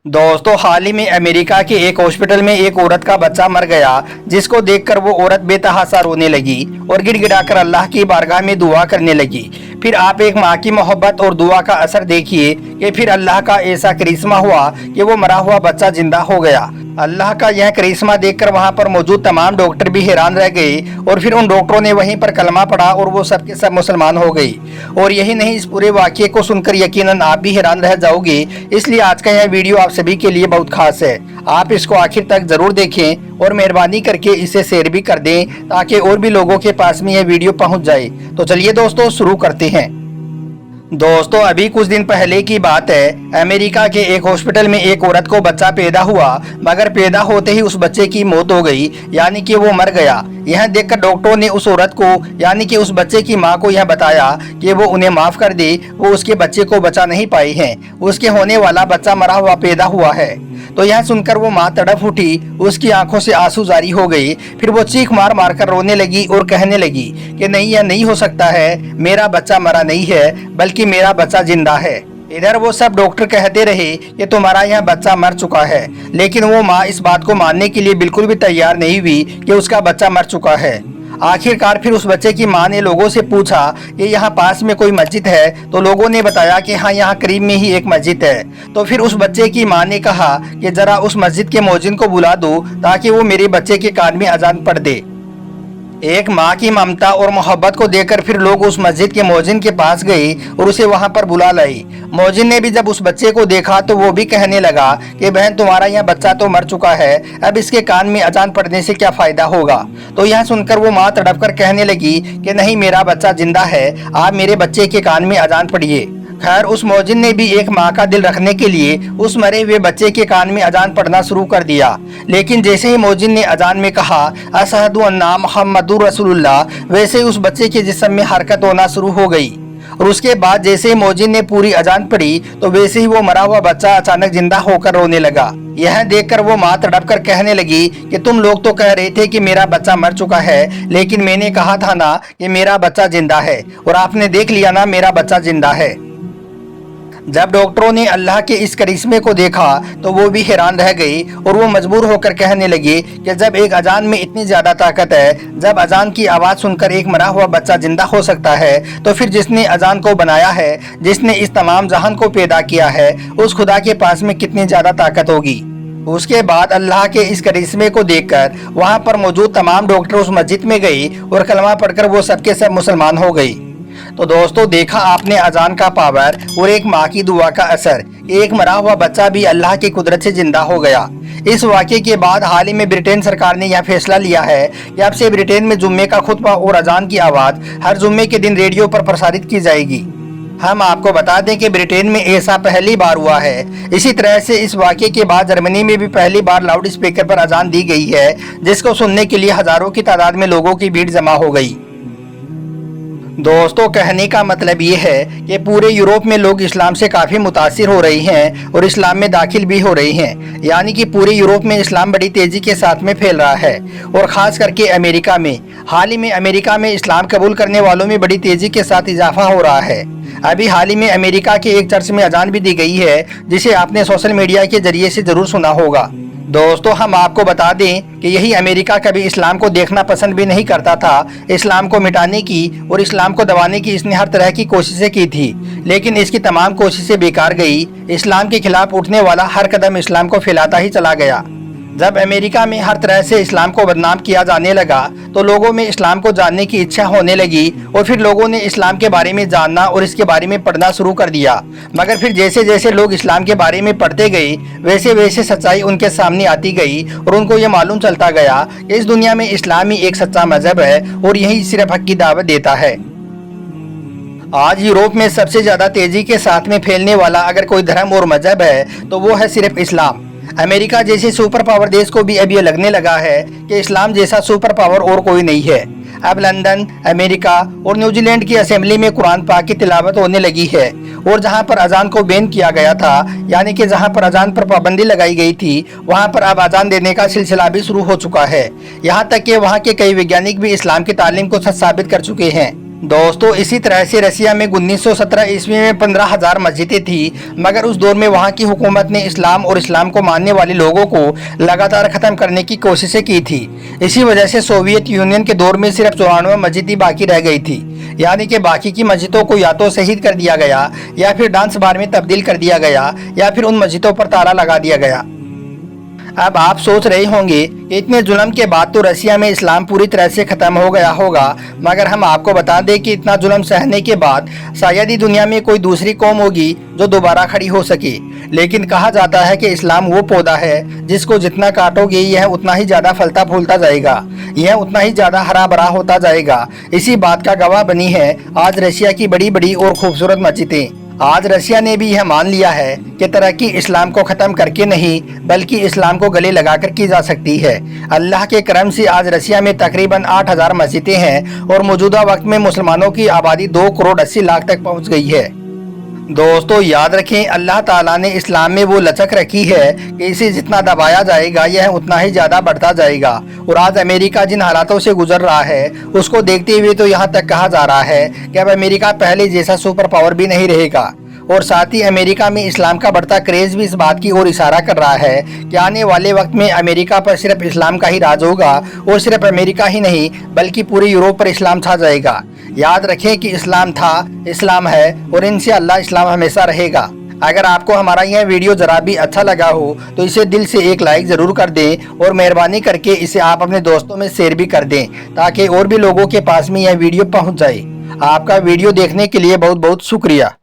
दोस्तों, हाल ही में अमेरिका के एक हॉस्पिटल में एक औरत का बच्चा मर गया, जिसको देखकर वो औरत बेतहासा रोने लगी और गिड़गिड़ाकर अल्लाह की बारगाह में दुआ करने लगी। फिर आप एक माँ की मोहब्बत और दुआ का असर देखिए कि फिर अल्लाह का ऐसा करिश्मा हुआ कि वो मरा हुआ बच्चा जिंदा हो गया। अल्लाह का यह करिश्मा देखकर वहां पर मौजूद तमाम डॉक्टर भी हैरान रह गए और फिर उन डॉक्टरों ने वहीं पर कलमा पढ़ा और वो सब के सब मुसलमान हो गई। और यही नहीं, इस पूरे वाक़ये को सुनकर यकीनन आप भी हैरान रह जाओगे। इसलिए आज का यह वीडियो आप सभी के लिए बहुत खास है। आप इसको आखिर तक जरूर देखें और मेहरबानी करके इसे शेयर भी कर दें ताकि और भी लोगों के पास में यह वीडियो पहुंच जाए। तो चलिए दोस्तों, शुरू करते हैं। दोस्तों, अभी कुछ दिन पहले की बात है। अमेरिका के एक हॉस्पिटल में एक औरत को बच्चा पैदा हुआ, मगर पैदा होते ही उस बच्चे की मौत हो गई, यानी कि वो मर गया। यह देखकर डॉक्टरों ने उस औरत को यानी कि उस बच्चे की मां को यह बताया कि वो उन्हें माफ कर दे, वो उसके बच्चे को बचा नहीं पाई हैं। उसके होने वाला बच्चा मरा हुआ पैदा हुआ है। तो यह सुनकर वो माँ तड़प उठी, उसकी आंखों से आंसू जारी हो गई। फिर वो चीख मार मार कर रोने लगी और कहने लगी कि नहीं, यह नहीं हो सकता है, मेरा बच्चा मरा नहीं है बल्कि मेरा बच्चा जिंदा है। इधर वो सब डॉक्टर कहते रहे कि तुम्हारा यह बच्चा मर चुका है, लेकिन वो माँ इस बात को मानने के लिए बिल्कुल भी तैयार नहीं हुई कि उसका बच्चा मर चुका है। आखिरकार फिर उस बच्चे की मां ने लोगों से पूछा कि यहाँ पास में कोई मस्जिद है, तो लोगों ने बताया कि हाँ, यहाँ करीब में ही एक मस्जिद है। तो फिर उस बच्चे की मां ने कहा कि जरा उस मस्जिद के मौजिन को बुला दो ताकि वो मेरे बच्चे के कान में अजान पढ़ दे। एक माँ की ममता और मोहब्बत को देखकर फिर लोग उस मस्जिद के मौजिन के पास गए और उसे वहां पर बुला लाई। मौजिन ने भी जब उस बच्चे को देखा तो वो भी कहने लगा कि बहन, तुम्हारा यह बच्चा तो मर चुका है, अब इसके कान में अजान पड़ने से क्या फायदा होगा। तो यह सुनकर वो माँ तड़प कर कहने लगी कि नहीं, मेरा बच्चा जिंदा है, आप मेरे बच्चे के कान में अजान पढ़िए। खैर, उस मौजिन ने भी एक माँ का दिल रखने के लिए उस मरे हुए बच्चे के कान में अजान पढ़ना शुरू कर दिया। लेकिन जैसे ही मौजिन ने अजान में कहा अशहदु अन्ना मुहम्मदुर रसूलुल्लाह, वैसे ही उस बच्चे के जिस्म में हरकत होना शुरू हो गई। और उसके बाद जैसे ही मौजिन ने पूरी अजान पढ़ी तो वैसे ही वो मरा हुआ बच्चा अचानक जिंदा होकर रोने लगा। यह देखकर वो माँ तड़प कर कहने लगी कि तुम लोग तो कह रहे थे कि मेरा बच्चा मर चुका है, लेकिन मैंने कहा था ना कि मेरा बच्चा जिंदा है, और आपने देख लिया ना, मेरा बच्चा जिंदा है। जब डॉक्टरों ने अल्लाह के इस करिश्मे को देखा तो वो भी हैरान रह गई और वो मजबूर होकर कहने लगे कि जब एक अजान में इतनी ज्यादा ताकत है, जब अजान की आवाज़ सुनकर एक मरा हुआ बच्चा जिंदा हो सकता है, तो फिर जिसने अजान को बनाया है, जिसने इस तमाम जहान को पैदा किया है, उस खुदा के पास में कितनी ज्यादा ताकत होगी। उसके बाद अल्लाह के इस करिश्मे को देखकर वहाँ पर मौजूद तमाम डॉक्टर उस मस्जिद में गई और कलमा पढ़कर वो सबके सब मुसलमान हो गई। तो दोस्तों, देखा आपने अजान का पावर और एक माँ की दुआ का असर। एक मरा हुआ बच्चा भी अल्लाह की कुदरत से जिंदा हो गया। इस वाक़े के बाद हाल ही में ब्रिटेन सरकार ने यह फैसला लिया है कि अब से ब्रिटेन में जुम्मे का खुतबा और अजान की आवाज़ हर जुम्मे के दिन रेडियो पर प्रसारित की जाएगी। हम आपको बता दें कि ब्रिटेन में ऐसा पहली बार हुआ है। इसी तरह से इस वाक़े के बाद जर्मनी में भी पहली बार लाउड स्पीकर पर अजान दी गई है, जिसको सुनने के लिए हजारों की तादाद में लोगों की भीड़ जमा हो गई। दोस्तों, कहने का मतलब ये है कि पूरे यूरोप में लोग इस्लाम से काफ़ी मुतासिर हो रहे हैं और इस्लाम में दाखिल भी हो रहे हैं। यानी कि पूरे यूरोप में इस्लाम बड़ी तेज़ी के साथ में फैल रहा है और ख़ास करके अमेरिका में। हाल ही में अमेरिका में इस्लाम कबूल करने वालों में बड़ी तेज़ी के साथ इजाफा हो रहा है। अभी हाल ही में अमेरिका के एक चर्च में अजान भी दी गई है, जिसे आपने सोशल मीडिया के जरिए से ज़रूर सुना होगा। दोस्तों, हम आपको बता दें कि यही अमेरिका कभी इस्लाम को देखना पसंद भी नहीं करता था। इस्लाम को मिटाने की और इस्लाम को दबाने की इसने हर तरह की कोशिशें की थी, लेकिन इसकी तमाम कोशिशें बेकार गई। इस्लाम के खिलाफ उठने वाला हर कदम इस्लाम को फैलाता ही चला गया। जब अमेरिका में हर तरह से इस्लाम को बदनाम किया जाने लगा तो लोगों में इस्लाम को जानने की इच्छा होने लगी और फिर लोगों ने इस्लाम के बारे में जानना और इसके बारे में पढ़ना शुरू कर दिया। मगर फिर जैसे जैसे लोग इस्लाम के बारे में पढ़ते गए, वैसे वैसे सच्चाई उनके सामने आती गई और उनको ये मालूम चलता गया कि इस दुनिया में इस्लाम ही एक सच्चा मजहब है और यही सिर्फ हक की दावत देता है। आज यूरोप में सबसे ज्यादा तेजी के साथ में फैलने वाला अगर कोई धर्म और मजहब है तो वो है सिर्फ इस्लाम। अमेरिका जैसे सुपर पावर देश को भी अब ये लगने लगा है कि इस्लाम जैसा सुपर पावर और कोई नहीं है। अब लंदन, अमेरिका और न्यूजीलैंड की असेंबली में कुरान पाक की तिलावत होने लगी है और जहां पर अजान को बैन किया गया था, यानी कि जहां पर अजान पर पाबंदी लगाई गई थी, वहां पर अब अजान देने का सिलसिला भी शुरू हो चुका है। यहाँ तक कि वहां के कई वैज्ञानिक भी इस्लाम की तालीम को सच साबित कर चुके हैं। दोस्तों इसी तरह से रसिया में 1917 ईस्वी में 15,000 मस्जिदें थी, मगर उस दौर में वहां की हुकूमत ने इस्लाम और इस्लाम को मानने वाले लोगों को लगातार ख़त्म करने की कोशिशें की थी। इसी वजह से सोवियत यूनियन के दौर में सिर्फ 94 मस्जिदें बाकी रह गई थी, यानी कि बाकी की मस्जिदों को या तो शहीद कर दिया गया, या फिर डांस बार में तब्दील कर दिया गया, या फिर उन मस्जिदों पर ताला लगा दिया गया। अब आप सोच रहे होंगे कि इतने जुल्म के बाद तो रसिया में इस्लाम पूरी तरह से ख़त्म हो गया होगा, मगर हम आपको बता दें कि इतना जुल्म सहने के बाद शायद ही दुनिया में कोई दूसरी कौम होगी जो दोबारा खड़ी हो सके। लेकिन कहा जाता है कि इस्लाम वो पौधा है जिसको जितना काटोगे यह उतना ही ज़्यादा फलता फूलता जाएगा, यह उतना ही ज़्यादा हरा भरा होता जाएगा। इसी बात का गवाह बनी है आज रसिया की बड़ी बड़ी और खूबसूरत मस्जिदें। आज रसिया ने भी यह मान लिया है कि तरक्की इस्लाम को ख़त्म करके नहीं बल्कि इस्लाम को गले लगाकर की जा सकती है। अल्लाह के करम से आज रसिया में तकरीबन 8,000 मस्जिदें हैं और मौजूदा वक्त में मुसलमानों की आबादी 2 करोड़ 80 लाख तक पहुंच गई है। दोस्तों याद रखें, अल्लाह ताला ने इस्लाम में वो लचक रखी है कि इसे जितना दबाया जाएगा यह उतना ही ज़्यादा बढ़ता जाएगा। और आज अमेरिका जिन हालातों से गुजर रहा है उसको देखते हुए तो यहाँ तक कहा जा रहा है कि अब अमेरिका पहले जैसा सुपर पावर भी नहीं रहेगा। और साथ ही अमेरिका में इस्लाम का बढ़ता क्रेज भी इस बात की ओर इशारा कर रहा है कि आने वाले वक्त में अमेरिका पर सिर्फ इस्लाम का ही राज होगा, और सिर्फ अमेरिका ही नहीं बल्कि पूरे यूरोप पर इस्लाम छा जाएगा। याद रखें कि इस्लाम था, इस्लाम है और इंशाअल्लाह इस्लाम हमेशा रहेगा। अगर आपको हमारा यह वीडियो जरा भी अच्छा लगा हो तो इसे दिल से एक लाइक ज़रूर कर दें और मेहरबानी करके इसे आप अपने दोस्तों में शेयर भी कर दें ताकि और भी लोगों के पास में यह वीडियो पहुंच जाए। आपका वीडियो देखने के लिए बहुत बहुत शुक्रिया।